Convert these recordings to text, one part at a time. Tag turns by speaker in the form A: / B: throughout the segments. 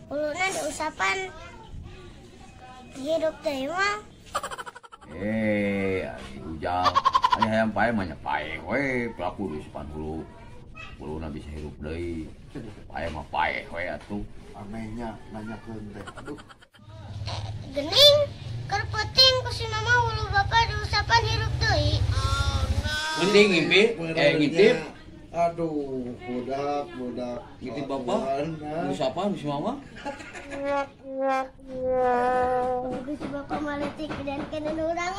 A: Uluna diusapan hidup teh mah.
B: Ujal. Ani hayam pae mah nya pae we, pelaku diusapan hulu. Uluna bisa hidup deui. Pae mah pae we atuh.
C: Anehnya nanyakeun teh. Aduh.
A: Gening, keur penting ku si mama ulu bapak diusapan hidup deui.
B: Penting ngimpi, ngintip.
C: Aduh, budak.
B: Ngintip bapak, diusapan si mama.
A: Bagus si bapak maletik dan kena urang.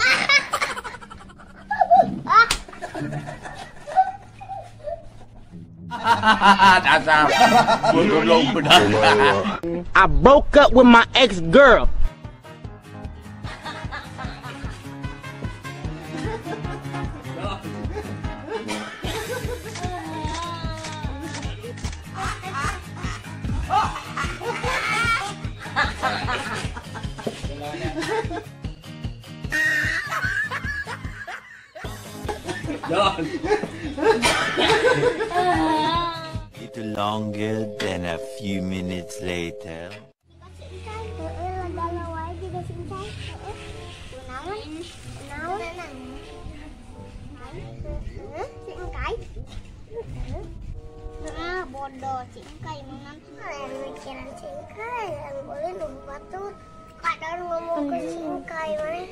B: Dasar. Belum benar.
D: I broke up with my ex-girl.
E: Little longer than a few minutes later.
A: Bodoh cingkai mikiran cingkai yang boleh nunggu batur kadang ngomong ke cingkai mana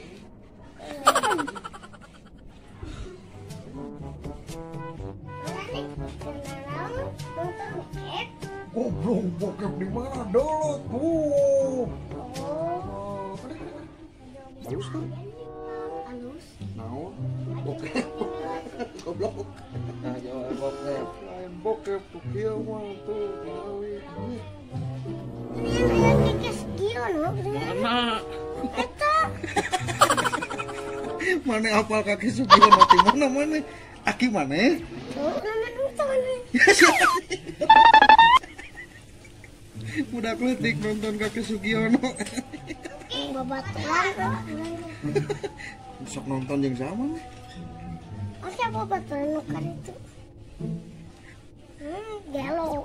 C: Goblok, bokep di mana dulu tuh? Halus kan?
A: halus
C: Naon? Bokep. Goblok.
B: Nah, jawab bokep.
C: Lain bokep tuh kieu mah tuh Betawi.
A: ini kes gion
B: Mana?
A: eta
C: Mana apal kaki Sugiono ti mana mana? Aki mana?
A: tuh nama nonton
C: Budak leutik nonton kaki Sugiono.
A: babaturan
C: Sok nonton yang sama nih.
A: masih babaturan nuker itu gelo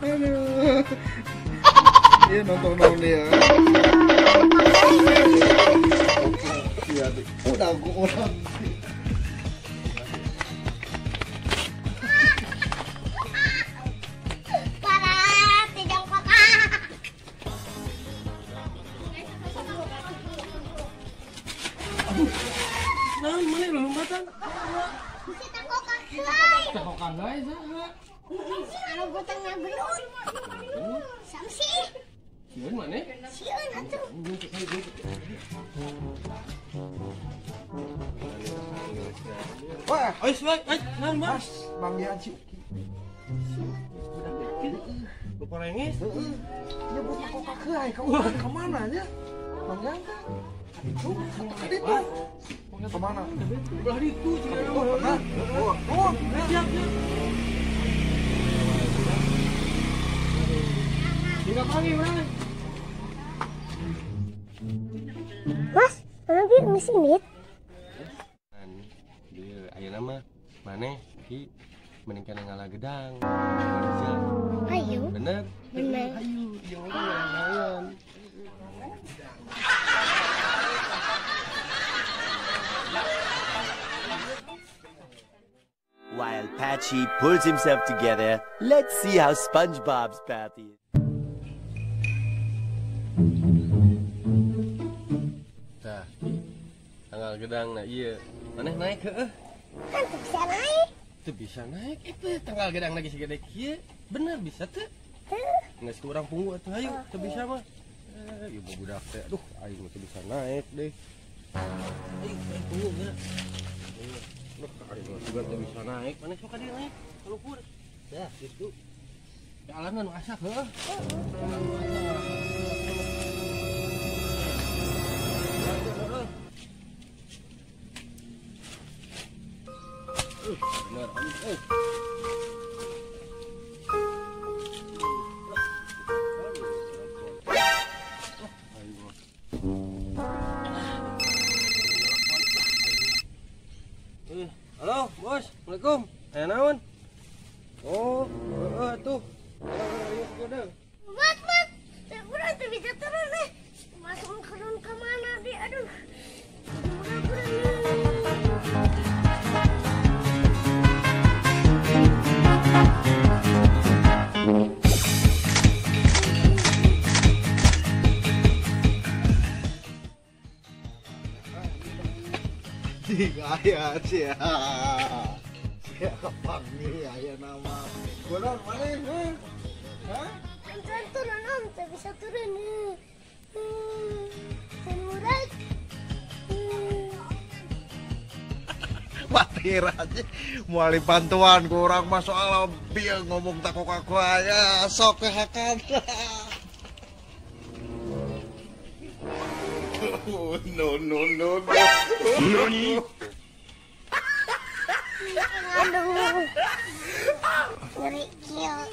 C: Aduh. Iya nonton dia. Iya, udah.
A: parah tidak pakah
B: Nah, mana lu matang?
A: kita kok kakai
B: Tekokan bae saha?
A: anu butangnya gendut samsi
B: Sieun mana?
A: sieun atuh
C: Wah,
B: Oi, swag, naon
C: Mas, Bang Yaci.
B: Lu porengis?
C: Nyebut aku kakek, kamu kemana ya? Bang Yangka. Itu, kemana?
B: Belah ditu,
C: Nah,
B: siap. Tinggal panggil mana?
A: mas lagi mesinit
F: Dia ayeuna mah maneh ki meningkan ngalah gedang.
A: ayo
F: Bener?
A: bener
F: Ayo, jeung naon.
E: While Patchy pulls himself together, let's see how SpongeBob's party is.
F: Tah, tanggal gedang na ieu. Maneh naik heueuh.
A: kan tuh bisa naik
F: Teu bisa naik itu tanggal gedang lagi segede kieu. Bener bisa teu? Geus kurang punggu atuh hayu, teu bisa mah. Ibu budak teh, aduh aing mah teu bisa naik deh. Ayo, tunggu geura. Loh, aing mah juga teu bisa naik. Maneh sok ka dieu naik. Kaluhur. Dah, gitu. Jalan anu asak heuh. Bener, halo, bos. Assalamualaikum. Naon? Oh, tuh. udah.
A: Mat. Saya kurang tuh bisa turun nih. Masuk turun ke mana dia? Aduh.
C: Ayah siapa nih ayah nama Bolan mana ini? Hah?
A: Antar turun om, tak bisa turun. Murad.
C: Matir aja muali bantuan kurang masuk alam biar ngomong tak kok aku ya sok kehakan. No.
D: Nani?
A: Aduh. Ngeri kill.